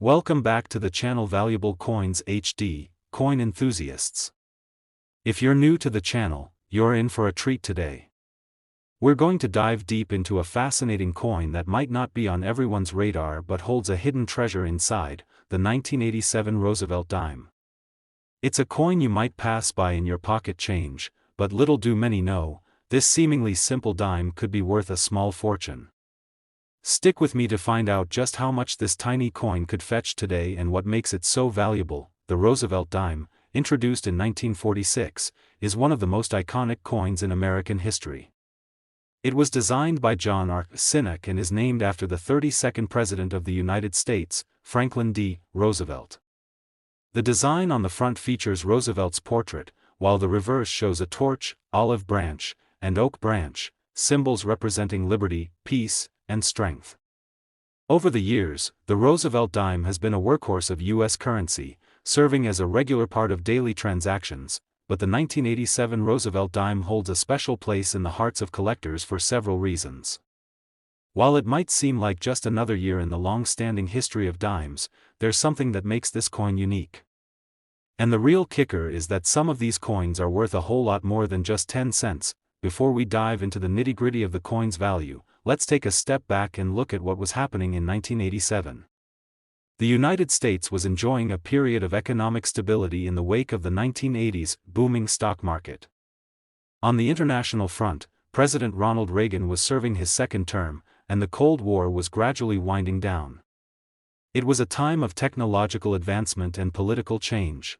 Welcome back to the channel Valuable Coins HD, coin enthusiasts. If you're new to the channel, you're in for a treat today. We're going to dive deep into a fascinating coin that might not be on everyone's radar but holds a hidden treasure inside, the 1987 Roosevelt dime. It's a coin you might pass by in your pocket change, but little do many know, this seemingly simple dime could be worth a small fortune. Stick with me to find out just how much this tiny coin could fetch today and what makes it so valuable. The Roosevelt dime, introduced in 1946, is one of the most iconic coins in American history. It was designed by John R. Sinnock and is named after the 32nd President of the United States, Franklin D. Roosevelt. The design on the front features Roosevelt's portrait, while the reverse shows a torch, olive branch, and oak branch, symbols representing liberty, peace, and strength. Over the years, the Roosevelt dime has been a workhorse of U.S. currency, serving as a regular part of daily transactions, but the 1987 Roosevelt dime holds a special place in the hearts of collectors for several reasons. While it might seem like just another year in the long-standing history of dimes, there's something that makes this coin unique. And the real kicker is that some of these coins are worth a whole lot more than just 10 cents. Before we dive into the nitty-gritty of the coin's value, let's take a step back and look at what was happening in 1987. The United States was enjoying a period of economic stability in the wake of the 1980s booming stock market. On the international front, President Ronald Reagan was serving his second term, and the Cold War was gradually winding down. It was a time of technological advancement and political change.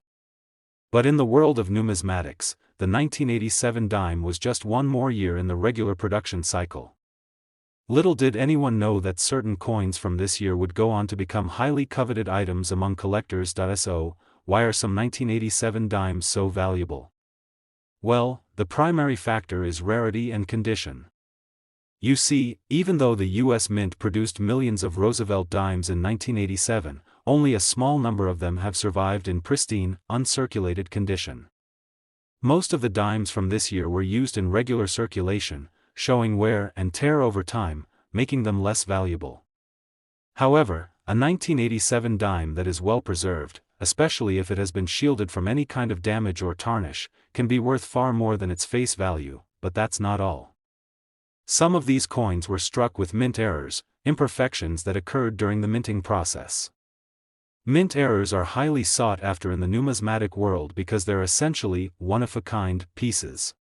But in the world of numismatics, the 1987 dime was just one more year in the regular production cycle. Little did anyone know that certain coins from this year would go on to become highly coveted items among collectors. So, why are some 1987 dimes so valuable? Well, the primary factor is rarity and condition. You see, even though the U.S. Mint produced millions of Roosevelt dimes in 1987, only a small number of them have survived in pristine, uncirculated condition. Most of the dimes from this year were used in regular circulation, showing wear and tear over time, making them less valuable. However, a 1987 dime that is well preserved, especially if it has been shielded from any kind of damage or tarnish, can be worth far more than its face value, but that's not all. Some of these coins were struck with mint errors, imperfections that occurred during the minting process. Mint errors are highly sought after in the numismatic world because they're essentially one-of-a-kind pieces.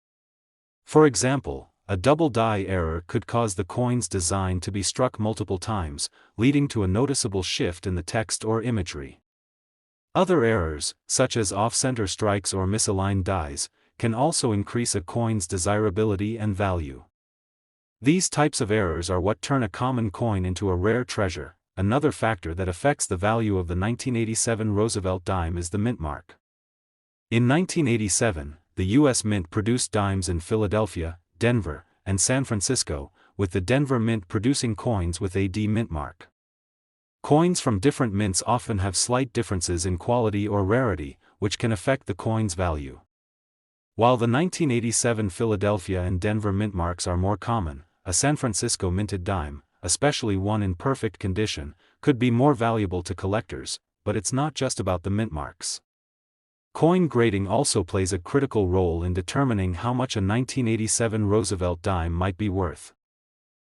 For example, a double die error could cause the coin's design to be struck multiple times, leading to a noticeable shift in the text or imagery. Other errors, such as off-center strikes or misaligned dies, can also increase a coin's desirability and value. These types of errors are what turn a common coin into a rare treasure. Another factor that affects the value of the 1987 Roosevelt dime is the mint mark. In 1987, the U.S. Mint produced dimes in Philadelphia, Denver, and San Francisco, with the Denver Mint producing coins with a D mint mark. Coins from different mints often have slight differences in quality or rarity, which can affect the coin's value. While the 1987 Philadelphia and Denver mint marks are more common, a San Francisco minted dime, especially one in perfect condition, could be more valuable to collectors, but it's not just about the mint marks. Coin grading also plays a critical role in determining how much a 1987 Roosevelt dime might be worth.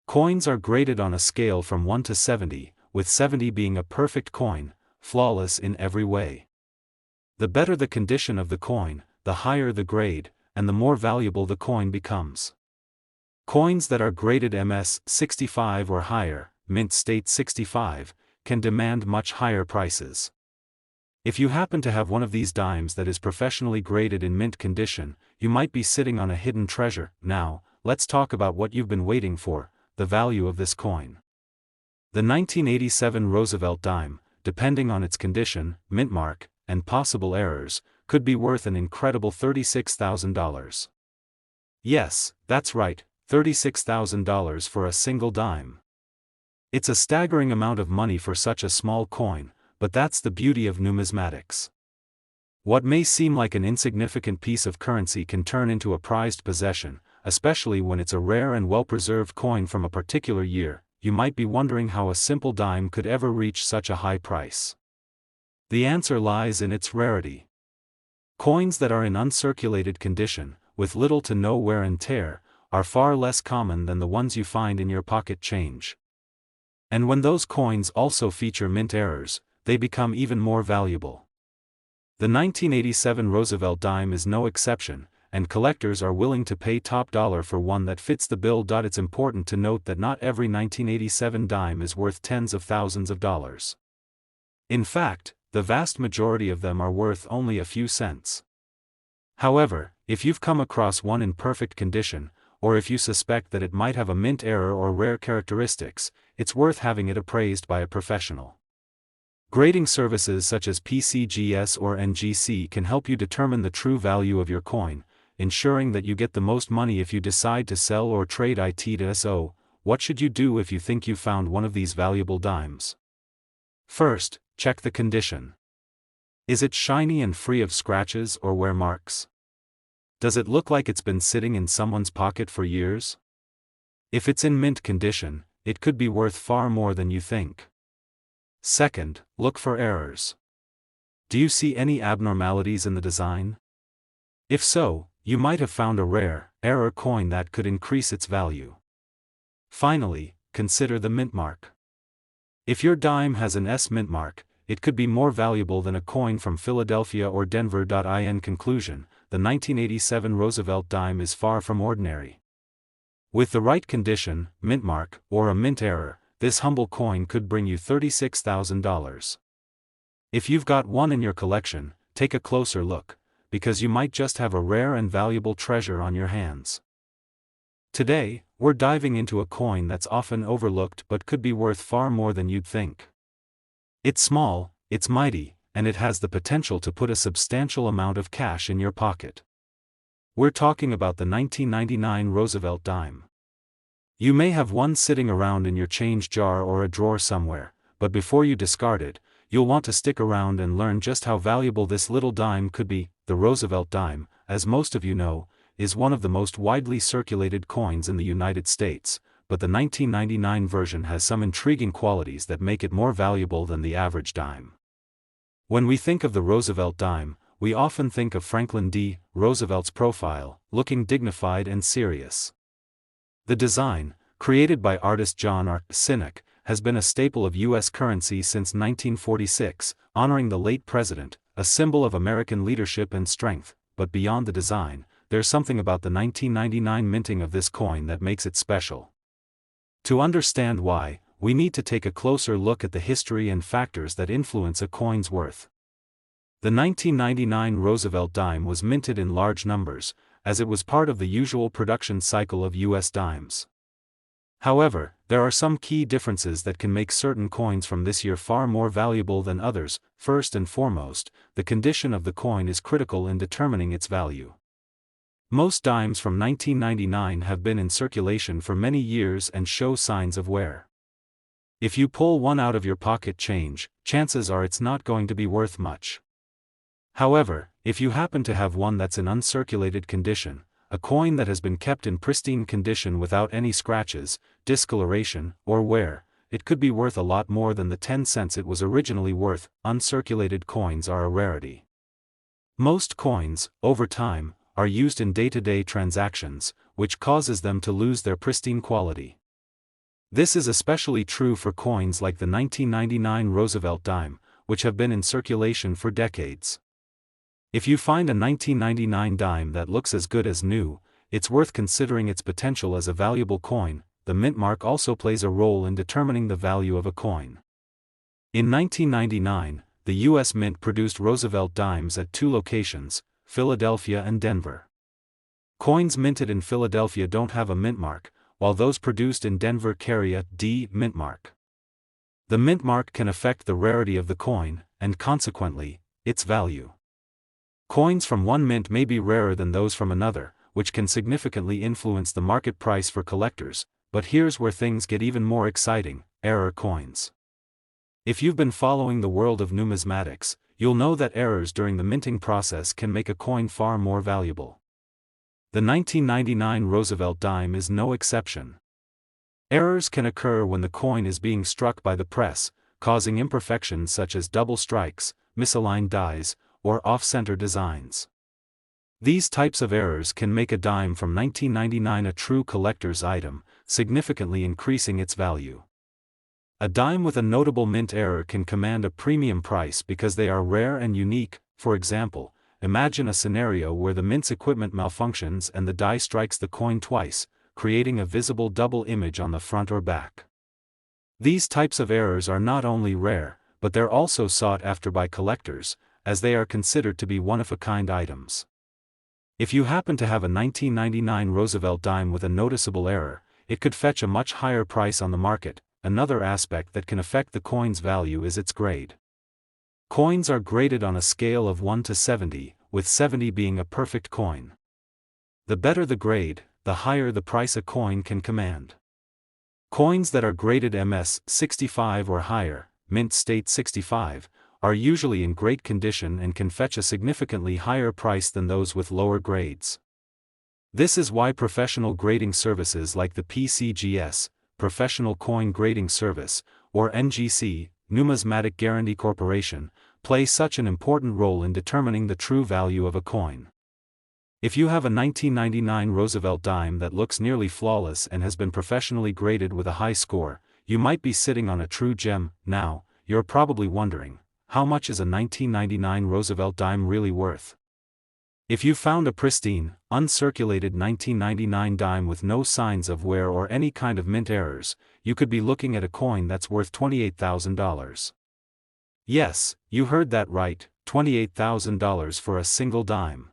Coins are graded on a scale from 1 to 70, with 70 being a perfect coin, flawless in every way. The better the condition of the coin, the higher the grade, and the more valuable the coin becomes. Coins that are graded MS 65 or higher, mint state 65, can demand much higher prices. If you happen to have one of these dimes that is professionally graded in mint condition, you might be sitting on a hidden treasure. Now, let's talk about what you've been waiting for, the value of this coin. The 1987 Roosevelt dime, depending on its condition, mint mark, and possible errors, could be worth an incredible $36,000. Yes, that's right. $36,000 for a single dime. It's a staggering amount of money for such a small coin, but that's the beauty of numismatics. What may seem like an insignificant piece of currency can turn into a prized possession, especially when it's a rare and well-preserved coin from a particular year. you might be wondering how a simple dime could ever reach such a high price. The answer lies in its rarity. Coins that are in uncirculated condition, with little to no wear and tear, are far less common than the ones you find in your pocket change. And when those coins also feature mint errors, they become even more valuable. The 1987 Roosevelt dime is no exception, and collectors are willing to pay top dollar for one that fits the bill. It's important to note that not every 1987 dime is worth tens of thousands of dollars. In fact, the vast majority of them are worth only a few cents. However, if you've come across one in perfect condition, or if you suspect that it might have a mint error or rare characteristics, it's worth having it appraised by a professional. Grading services such as PCGS or NGC can help you determine the true value of your coin, ensuring that you get the most money if you decide to sell or trade it. So, what should you do if you think you found one of these valuable dimes? First, check the condition. Is it shiny and free of scratches or wear marks? Does it look like it's been sitting in someone's pocket for years? If it's in mint condition, it could be worth far more than you think. Second, look for errors. Do you see any abnormalities in the design? If so, you might have found a rare, error coin that could increase its value. Finally, consider the mint mark. If your dime has an S mint mark, it could be more valuable than a coin from Philadelphia or Denver. In conclusion, the 1987 Roosevelt dime is far from ordinary. With the right condition, mint mark, or a mint error, this humble coin could bring you $36,000. If you've got one in your collection, take a closer look, because you might just have a rare and valuable treasure on your hands. Today, we're diving into a coin that's often overlooked but could be worth far more than you'd think. It's small, it's mighty, and it has the potential to put a substantial amount of cash in your pocket. We're talking about the 1999 Roosevelt dime. You may have one sitting around in your change jar or a drawer somewhere, but before you discard it, you'll want to stick around and learn just how valuable this little dime could be. The Roosevelt dime, as most of you know, is one of the most widely circulated coins in the United States, but the 1999 version has some intriguing qualities that make it more valuable than the average dime. When we think of the Roosevelt dime, we often think of Franklin D. Roosevelt's profile, looking dignified and serious. The design, created by artist John R. Sinek, has been a staple of U.S. currency since 1946, honoring the late president, a symbol of American leadership and strength. But beyond the design, there's something about the 1999 minting of this coin that makes it special. To understand why, we need to take a closer look at the history and factors that influence a coin's worth. The 1999 Roosevelt dime was minted in large numbers, as it was part of the usual production cycle of U.S. dimes. However, there are some key differences that can make certain coins from this year far more valuable than others. First and foremost, the condition of the coin is critical in determining its value. Most dimes from 1999 have been in circulation for many years and show signs of wear. If you pull one out of your pocket change, chances are it's not going to be worth much. However, if you happen to have one that's in uncirculated condition, a coin that has been kept in pristine condition without any scratches, discoloration, or wear, it could be worth a lot more than the 10 cents it was originally worth. Uncirculated coins are a rarity. Most coins, over time, are used in day-to-day transactions, which causes them to lose their pristine quality. This is especially true for coins like the 1999 Roosevelt dime, which have been in circulation for decades. If you find a 1999 dime that looks as good as new, it's worth considering its potential as a valuable coin. The mint mark also plays a role in determining the value of a coin. In 1999, the U.S. Mint produced Roosevelt dimes at two locations, Philadelphia and Denver. Coins minted in Philadelphia don't have a mint mark, while those produced in Denver carry a D mint mark. The mint mark can affect the rarity of the coin, and consequently, its value. Coins from one mint may be rarer than those from another, which can significantly influence the market price for collectors. But here's where things get even more exciting: error coins. If you've been following the world of numismatics, you'll know that errors during the minting process can make a coin far more valuable. The 1999 Roosevelt dime is no exception. Errors can occur when the coin is being struck by the press, causing imperfections such as double strikes, misaligned dies, or off-center designs. These types of errors can make a dime from 1999 a true collector's item, significantly increasing its value. A dime with a notable mint error can command a premium price because they are rare and unique. For example, imagine a scenario where the mint's equipment malfunctions and the die strikes the coin twice, creating a visible double image on the front or back. These types of errors are not only rare, but they're also sought after by collectors, as they are considered to be one-of-a-kind items. If you happen to have a 1999 Roosevelt dime with a noticeable error, it could fetch a much higher price on the market. Another aspect that can affect the coin's value is its grade. Coins are graded on a scale of 1 to 70, with 70 being a perfect coin. The better the grade, the higher the price a coin can command. Coins that are graded MS 65 or higher, mint state 65, are usually in great condition and can fetch a significantly higher price than those with lower grades. This is why professional grading services like the PCGS, Professional Coin Grading Service, or NGC, Numismatic Guarantee Corporation, play such an important role in determining the true value of a coin. If you have a 1999 Roosevelt dime that looks nearly flawless and has been professionally graded with a high score, you might be sitting on a true gem. Now, you're probably wondering, how much is a 1999 Roosevelt dime really worth? If you found a pristine, uncirculated 1999 dime with no signs of wear or any kind of mint errors, you could be looking at a coin that's worth $28,000. Yes, you heard that right, $28,000 for a single dime.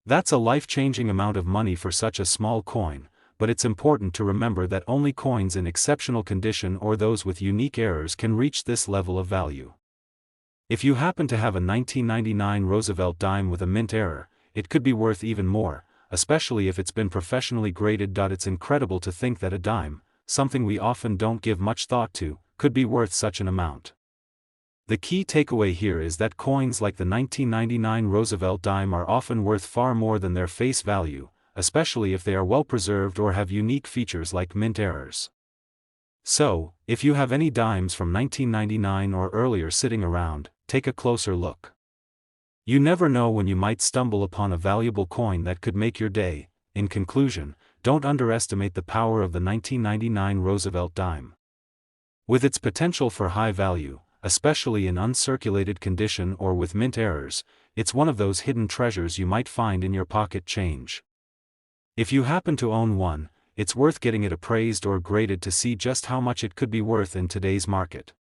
That's a life-changing amount of money for such a small coin, but it's important to remember that only coins in exceptional condition or those with unique errors can reach this level of value. If you happen to have a 1999 Roosevelt dime with a mint error, it could be worth even more, especially if it's been professionally graded. It's incredible to think that a dime, something we often don't give much thought to, could be worth such an amount. The key takeaway here is that coins like the 1999 Roosevelt dime are often worth far more than their face value, especially if they are well preserved or have unique features like mint errors. So, if you have any dimes from 1999 or earlier sitting around, take a closer look. You never know when you might stumble upon a valuable coin that could make your day. In conclusion, don't underestimate the power of the 1999 Roosevelt dime. With its potential for high value, especially in uncirculated condition or with mint errors, it's one of those hidden treasures you might find in your pocket change. If you happen to own one, it's worth getting it appraised or graded to see just how much it could be worth in today's market.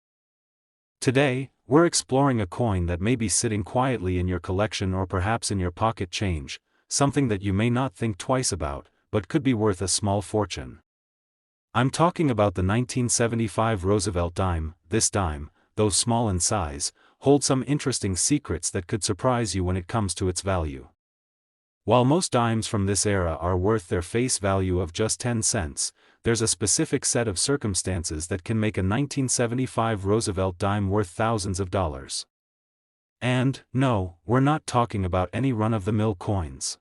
Today, we're exploring a coin that may be sitting quietly in your collection or perhaps in your pocket change, something that you may not think twice about, but could be worth a small fortune. I'm talking about the 1975 Roosevelt dime. This dime, though small in size, holds some interesting secrets that could surprise you when it comes to its value. While most dimes from this era are worth their face value of just 10 cents, there's a specific set of circumstances that can make a 1975 Roosevelt dime worth thousands of dollars. And, no, we're not talking about any run-of-the-mill coins.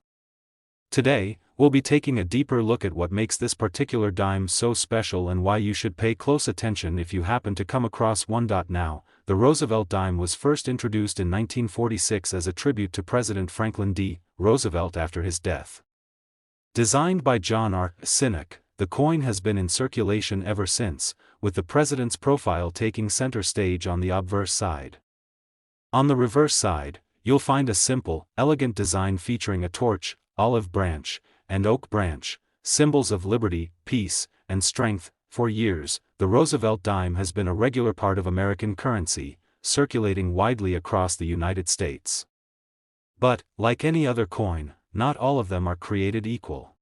Today, we'll be taking a deeper look at what makes this particular dime so special and why you should pay close attention if you happen to come across one. Now, the Roosevelt dime was first introduced in 1946 as a tribute to President Franklin D. Roosevelt after his death. Designed by John R. Sinek, the coin has been in circulation ever since, with the president's profile taking center stage on the obverse side. On the reverse side, you'll find a simple, elegant design featuring a torch, olive branch, and oak branch, symbols of liberty, peace, and strength. For years, the Roosevelt dime has been a regular part of American currency, circulating widely across the United States. But, like any other coin, not all of them are created equal.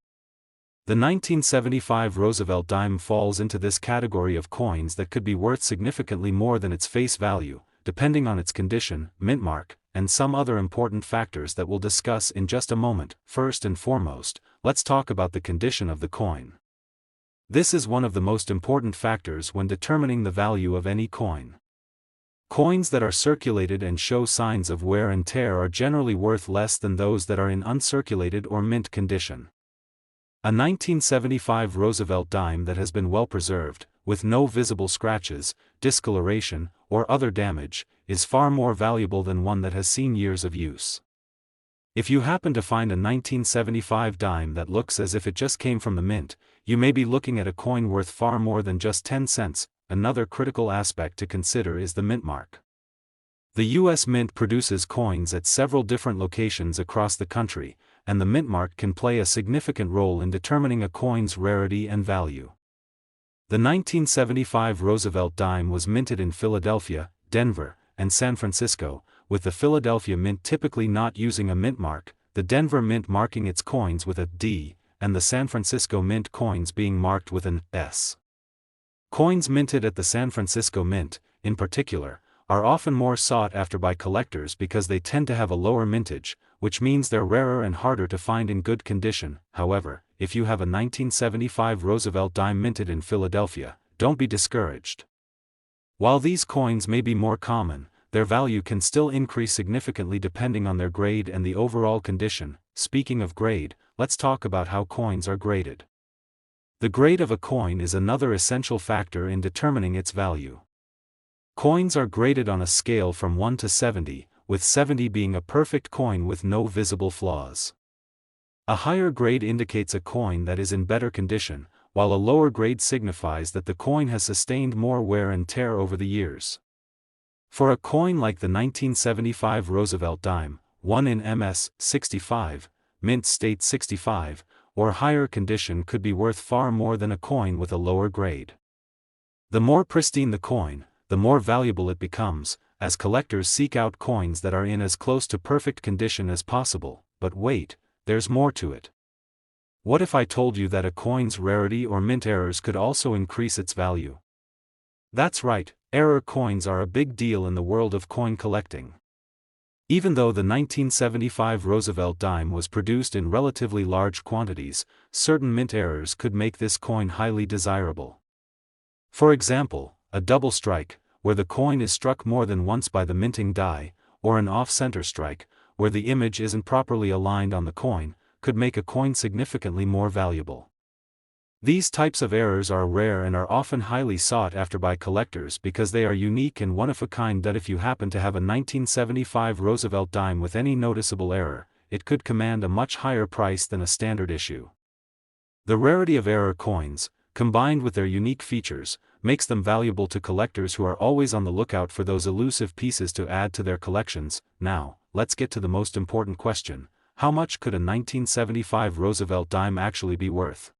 The 1975 Roosevelt dime falls into this category of coins that could be worth significantly more than its face value, depending on its condition, mint mark, and some other important factors that we'll discuss in just a moment. First and foremost, let's talk about the condition of the coin. This is one of the most important factors when determining the value of any coin. Coins that are circulated and show signs of wear and tear are generally worth less than those that are in uncirculated or mint condition. A 1975 Roosevelt dime that has been well preserved, with no visible scratches, discoloration, or other damage, is far more valuable than one that has seen years of use. If you happen to find a 1975 dime that looks as if it just came from the mint, you may be looking at a coin worth far more than just 10 cents. Another critical aspect to consider is the mint mark. The U.S. Mint produces coins at several different locations across the country, and the mint mark can play a significant role in determining a coin's rarity and value. The 1975 Roosevelt dime was minted in Philadelphia, Denver, and San Francisco, with the Philadelphia Mint typically not using a mint mark, the Denver Mint marking its coins with a D, and the San Francisco Mint coins being marked with an S. Coins minted at the San Francisco Mint, in particular, are often more sought after by collectors because they tend to have a lower mintage, which means they're rarer and harder to find in good condition. However, if you have a 1975 Roosevelt dime minted in Philadelphia, don't be discouraged. While these coins may be more common, their value can still increase significantly depending on their grade and the overall condition. Speaking of grade, let's talk about how coins are graded. The grade of a coin is another essential factor in determining its value. Coins are graded on a scale from 1 to 70, with 70 being a perfect coin with no visible flaws. A higher grade indicates a coin that is in better condition, while a lower grade signifies that the coin has sustained more wear and tear over the years. For a coin like the 1975 Roosevelt dime, one in MS 65, mint state 65, or higher condition could be worth far more than a coin with a lower grade. The more pristine the coin, the more valuable it becomes, as collectors seek out coins that are in as close to perfect condition as possible. But wait, there's more to it. What if I told you that a coin's rarity or mint errors could also increase its value? That's right, error coins are a big deal in the world of coin collecting. Even though the 1975 Roosevelt dime was produced in relatively large quantities, certain mint errors could make this coin highly desirable. For example, a double strike, where the coin is struck more than once by the minting die, or an off-center strike, where the image isn't properly aligned on the coin, could make a coin significantly more valuable. These types of errors are rare and are often highly sought after by collectors because they are unique and one-of-a-kind. That if you happen to have a 1975 Roosevelt dime with any noticeable error, it could command a much higher price than a standard issue. The rarity of error coins, combined with their unique features, makes them valuable to collectors who are always on the lookout for those elusive pieces to add to their collections. Now, let's get to the most important question: how much could a 1975 Roosevelt dime actually be worth?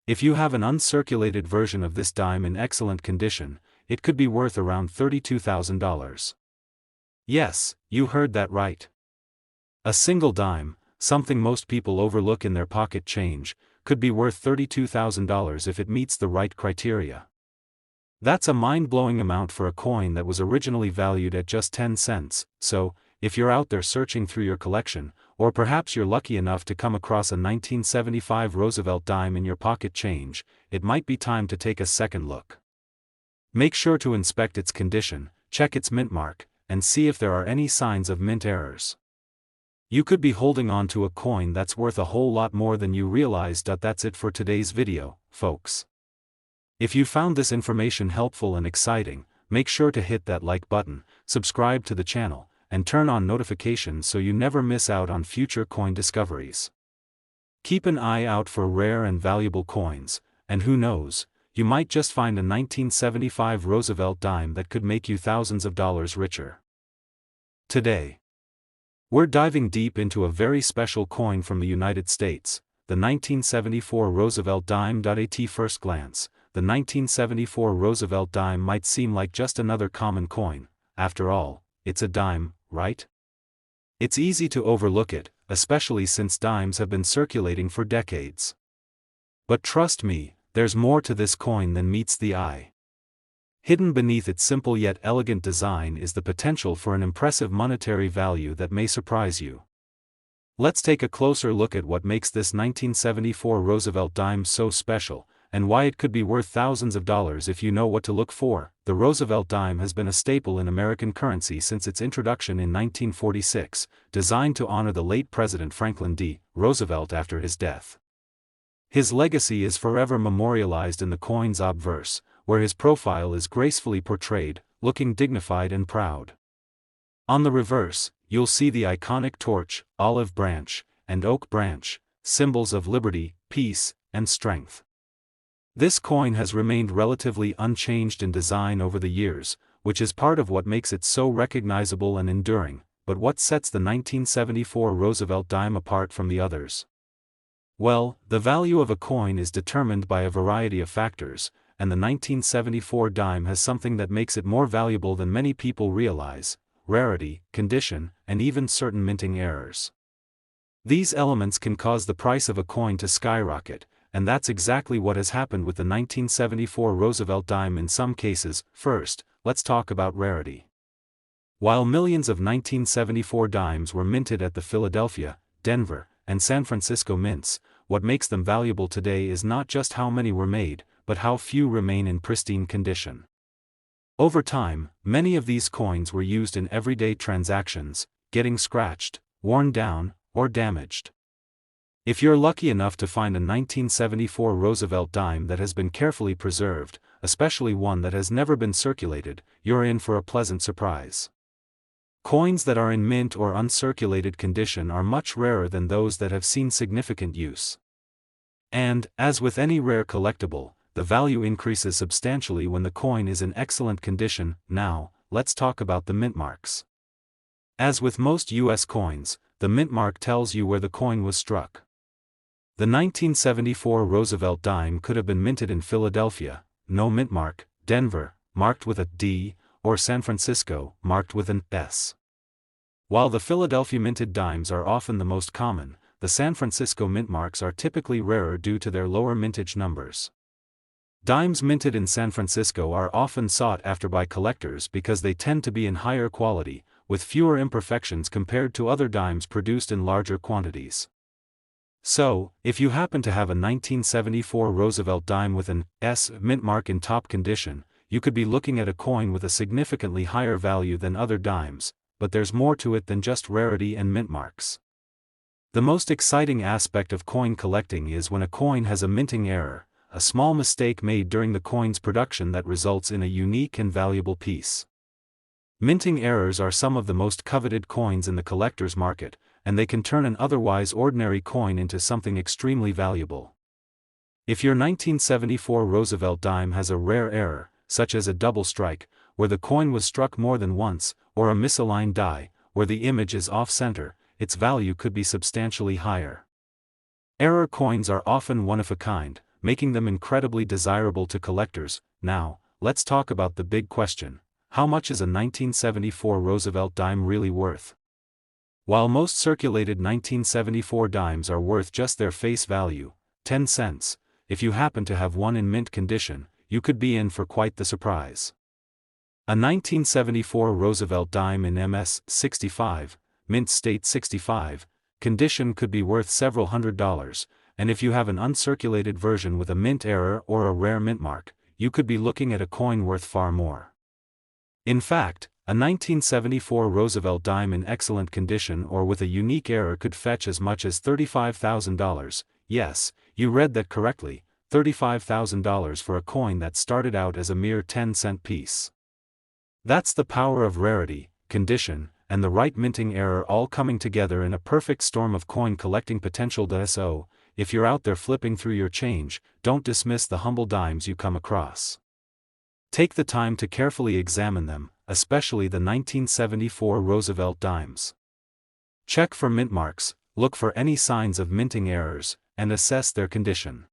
If you have an uncirculated version of this dime in excellent condition, it could be worth around $32,000. Yes, you heard that right. A single dime, something most people overlook in their pocket change, could be worth $32,000 if it meets the right criteria. That's a mind-blowing amount for a coin that was originally valued at just 10 cents, so, if you're out there searching through your collection, or perhaps you're lucky enough to come across a 1975 Roosevelt dime in your pocket change, it might be time to take a second look. Make sure to inspect its condition, check its mint mark, and see if there are any signs of mint errors. You could be holding on to a coin that's worth a whole lot more than you realize. That's it for today's video, folks. If you found this information helpful and exciting, make sure to hit that like button, subscribe to the channel, and turn on notifications so you never miss out on future coin discoveries. Keep an eye out for rare and valuable coins, and who knows, you might just find a 1975 Roosevelt dime that could make you thousands of dollars richer. Today, we're diving deep into a very special coin from the United States, the 1974 Roosevelt dime. At first glance, the 1974 Roosevelt dime might seem like just another common coin. After all, it's a dime, right? It's easy to overlook it, especially since dimes have been circulating for decades. But trust me, there's more to this coin than meets the eye. Hidden beneath its simple yet elegant design is the potential for an impressive monetary value that may surprise you. Let's take a closer look at what makes this 1974 Roosevelt dime so special, and why it could be worth thousands of dollars if you know what to look for. The Roosevelt dime has been a staple in American currency since its introduction in 1946, designed to honor the late President Franklin D. Roosevelt after his death. His legacy is forever memorialized in the coin's obverse, where his profile is gracefully portrayed, looking dignified and proud. On the reverse, you'll see the iconic torch, olive branch, and oak branch, symbols of liberty, peace, and strength. This coin has remained relatively unchanged in design over the years, which is part of what makes it so recognizable and enduring. But what sets the 1974 Roosevelt dime apart from the others? Well, the value of a coin is determined by a variety of factors, and the 1974 dime has something that makes it more valuable than many people realize: rarity, condition, and even certain minting errors. These elements can cause the price of a coin to skyrocket, and that's exactly what has happened with the 1974 Roosevelt dime in some cases. First, let's talk about rarity. While millions of 1974 dimes were minted at the Philadelphia, Denver, and San Francisco mints, what makes them valuable today is not just how many were made, but how few remain in pristine condition. Over time, many of these coins were used in everyday transactions, getting scratched, worn down, or damaged. If you're lucky enough to find a 1974 Roosevelt dime that has been carefully preserved, especially one that has never been circulated, you're in for a pleasant surprise. Coins that are in mint or uncirculated condition are much rarer than those that have seen significant use. And, as with any rare collectible, the value increases substantially when the coin is in excellent condition. Now, let's talk about the mint marks. As with most U.S. coins, the mint mark tells you where the coin was struck. The 1974 Roosevelt dime could have been minted in Philadelphia, no mint mark; Denver, marked with a D; or San Francisco, marked with an S. While the Philadelphia minted dimes are often the most common, the San Francisco mint marks are typically rarer due to their lower mintage numbers. Dimes minted in San Francisco are often sought after by collectors because they tend to be in higher quality, with fewer imperfections compared to other dimes produced in larger quantities. So, if you happen to have a 1974 Roosevelt dime with an S mint mark in top condition, you could be looking at a coin with a significantly higher value than other dimes, but there's more to it than just rarity and mint marks. The most exciting aspect of coin collecting is when a coin has a minting error, a small mistake made during the coin's production that results in a unique and valuable piece. Minting errors are some of the most coveted coins in the collector's market, and they can turn an otherwise ordinary coin into something extremely valuable. If your 1974 Roosevelt dime has a rare error, such as a double strike, where the coin was struck more than once, or a misaligned die, where the image is off-center, its value could be substantially higher. Error coins are often one of a kind, making them incredibly desirable to collectors. Now, let's talk about the big question: how much is a 1974 Roosevelt dime really worth? While most circulated 1974 dimes are worth just their face value, 10 cents, if you happen to have one in mint condition, you could be in for quite the surprise. A 1974 Roosevelt dime in MS 65, mint state 65, condition could be worth several $100s, and if you have an uncirculated version with a mint error or a rare mint mark, you could be looking at a coin worth far more. In fact, a 1974 Roosevelt dime in excellent condition or with a unique error could fetch as much as $35,000, yes, you read that correctly, $35,000 for a coin that started out as a mere 10-cent piece. That's the power of rarity, condition, and the right minting error all coming together in a perfect storm of coin collecting potential. So, if you're out there flipping through your change, don't dismiss the humble dimes you come across. Take the time to carefully examine them, especially the 1974 Roosevelt dimes. Check for mint marks, look for any signs of minting errors, and assess their condition.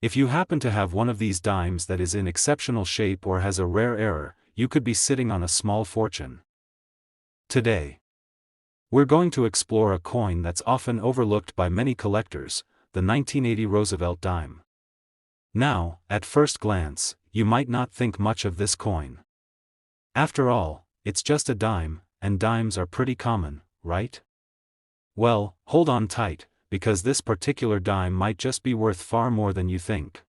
If you happen to have one of these dimes that is in exceptional shape or has a rare error, you could be sitting on a small fortune. Today, we're going to explore a coin that's often overlooked by many collectors, the 1980 Roosevelt dime. Now, at first glance, you might not think much of this coin. After all, it's just a dime, and dimes are pretty common, right? Well, hold on tight, because this particular dime might just be worth far more than you think.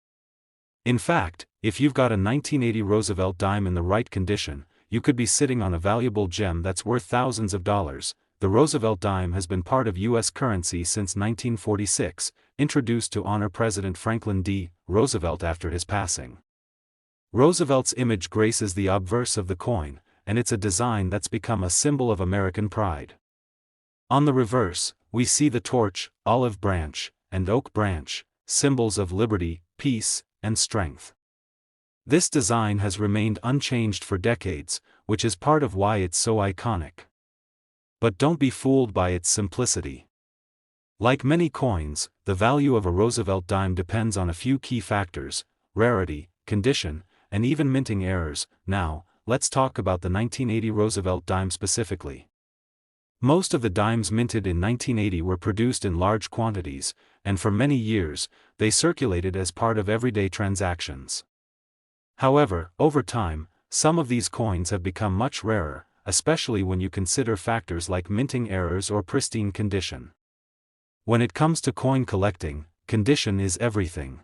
In fact, if you've got a 1980 Roosevelt dime in the right condition, you could be sitting on a valuable gem that's worth thousands of dollars. the Roosevelt dime has been part of U.S. currency since 1946, introduced to honor President Franklin D. Roosevelt after his passing. Roosevelt's image graces the obverse of the coin, and it's a design that's become a symbol of American pride. On the reverse, we see the torch, olive branch, and oak branch, symbols of liberty, peace, and strength. This design has remained unchanged for decades, which is part of why it's so iconic. But don't be fooled by its simplicity. Like many coins, the value of a Roosevelt dime depends on a few key factors: rarity, condition, and even minting errors. Now, let's talk about the 1980 Roosevelt dime specifically. Most of the dimes minted in 1980 were produced in large quantities, and for many years, they circulated as part of everyday transactions. However, over time, some of these coins have become much rarer, especially when you consider factors like minting errors or pristine condition. When it comes to coin collecting, condition is everything.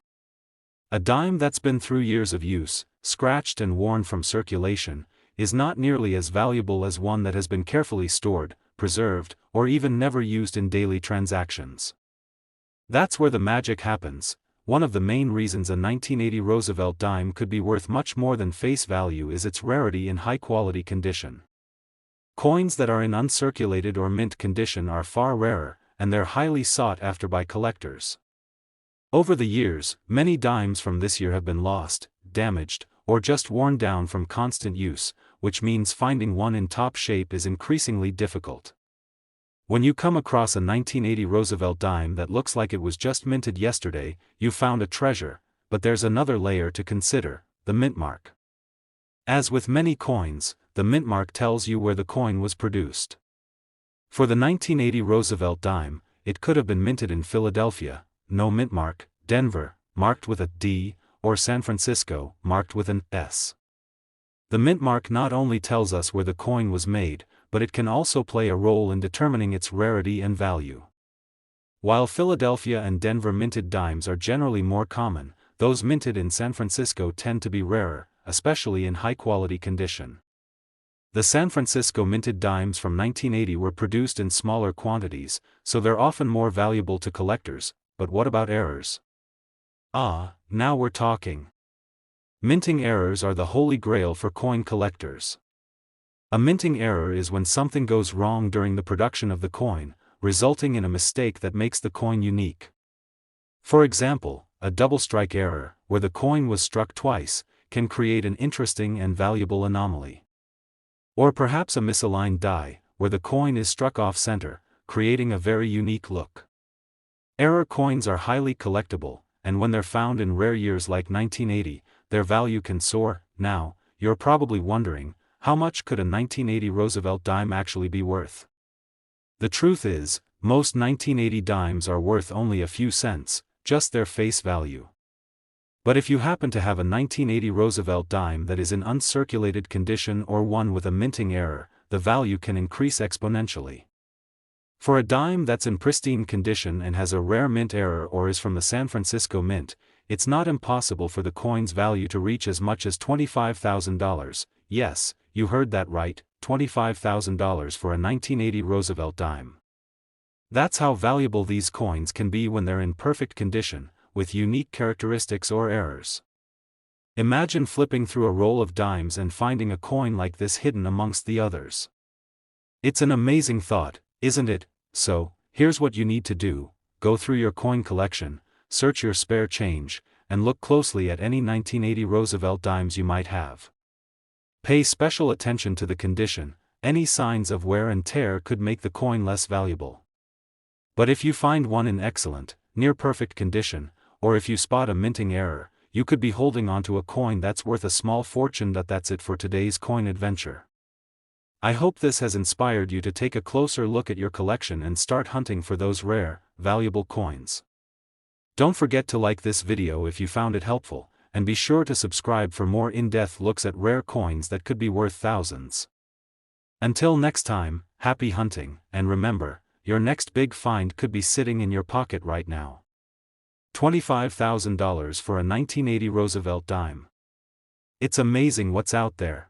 A dime that's been through years of use, scratched and worn from circulation, is not nearly as valuable as one that has been carefully stored, preserved, or even never used in daily transactions. That's where the magic happens. One of the main reasons a 1980 Roosevelt dime could be worth much more than face value is its rarity in high-quality condition. Coins that are in uncirculated or mint condition are far rarer, and they're highly sought after by collectors. Over the years, many dimes from this year have been lost, damaged, or just worn down from constant use, which means finding one in top shape is increasingly difficult. When you come across a 1980 Roosevelt dime that looks like it was just minted yesterday, you found a treasure, but there's another layer to consider: the mint mark. As with many coins, the mint mark tells you where the coin was produced. For the 1980 Roosevelt dime, it could have been minted in Philadelphia, no mint mark; Denver, marked with a D; or San Francisco, marked with an S. The mint mark not only tells us where the coin was made, but it can also play a role in determining its rarity and value. While Philadelphia and Denver minted dimes are generally more common, those minted in San Francisco tend to be rarer, especially in high-quality condition. The San Francisco minted dimes from 1980 were produced in smaller quantities, so they're often more valuable to collectors. But what about errors? Now we're talking. Minting errors are the holy grail for coin collectors. A minting error is when something goes wrong during the production of the coin, resulting in a mistake that makes the coin unique. For example, a double strike error, where the coin was struck twice, can create an interesting and valuable anomaly. Or perhaps a misaligned die, where the coin is struck off-center, creating a very unique look. Error coins are highly collectible, and when they're found in rare years like 1980, their value can soar. Now, you're probably wondering, how much could a 1980 Roosevelt dime actually be worth? The truth is, most 1980 dimes are worth only a few cents, just their face value. But if you happen to have a 1980 Roosevelt dime that is in uncirculated condition or one with a minting error, the value can increase exponentially. For a dime that's in pristine condition and has a rare mint error or is from the San Francisco Mint, it's not impossible for the coin's value to reach as much as $25,000. Yes, you heard that right, $25,000 for a 1980 Roosevelt dime. That's how valuable these coins can be when they're in perfect condition, with unique characteristics or errors. Imagine flipping through a roll of dimes and finding a coin like this hidden amongst the others. It's an amazing thought, isn't it? So, here's what you need to do: go through your coin collection, search your spare change, and look closely at any 1980 Roosevelt dimes you might have. Pay special attention to the condition. Any signs of wear and tear could make the coin less valuable. But if you find one in excellent, near-perfect condition, or if you spot a minting error, you could be holding onto a coin that's worth a small fortune. That's it for today's coin adventure. I hope this has inspired you to take a closer look at your collection and start hunting for those rare, valuable coins. Don't forget to like this video if you found it helpful, and be sure to subscribe for more in-depth looks at rare coins that could be worth thousands. Until next time, happy hunting, and remember, your next big find could be sitting in your pocket right now. $25,000 for a 1980 Roosevelt dime. It's amazing what's out there.